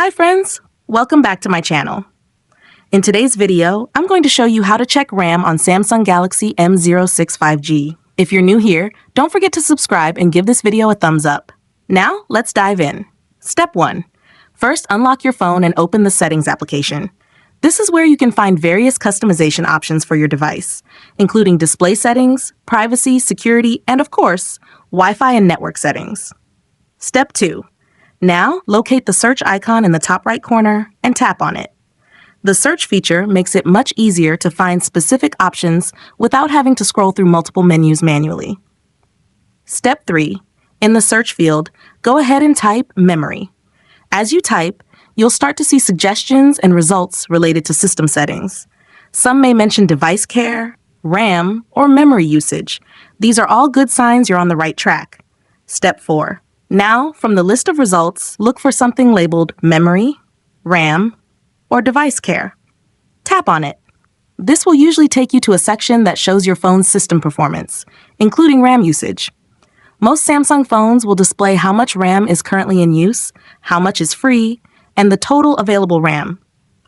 Hi friends, welcome back to my channel. In today's video, I'm going to show you how to check RAM on Samsung Galaxy M06 5G. If you're new here, don't forget to subscribe and give this video a thumbs up. Now, let's dive in. Step 1. First, unlock your phone and open the Settings application. This is where you can find various customization options for your device, including display settings, privacy, security, and of course, Wi-Fi and network settings. Step 2. Now, locate the search icon in the top right corner and tap on it. The search feature makes it much easier to find specific options without having to scroll through multiple menus manually. Step 3. In the search field, go ahead and type memory. As you type, you'll start to see suggestions and results related to system settings. Some may mention device care, RAM, or memory usage. These are all good signs you're on the right track. Step 4. Now, from the list of results, look for something labeled memory, RAM, or device care. Tap on it. This will usually take you to a section that shows your phone's system performance, including RAM usage. Most Samsung phones will display how much RAM is currently in use, how much is free, and the total available RAM.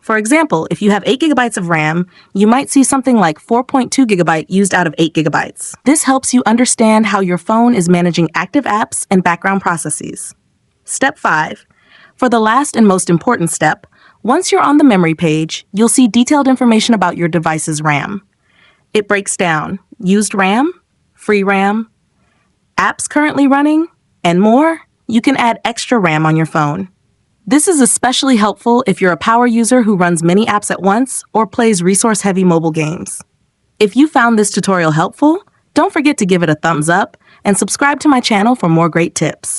For example, if you have 8 GB of RAM, you might see something like 4.2 GB used out of 8 GB. This helps you understand how your phone is managing active apps and background processes. Step 5. For the last and most important step, once you're on the memory page, you'll see detailed information about your device's RAM. It breaks down used RAM, free RAM, apps currently running, and more. You can add extra RAM on your phone. This is especially helpful if you're a power user who runs many apps at once or plays resource-heavy mobile games. If you found this tutorial helpful, don't forget to give it a thumbs up and subscribe to my channel for more great tips.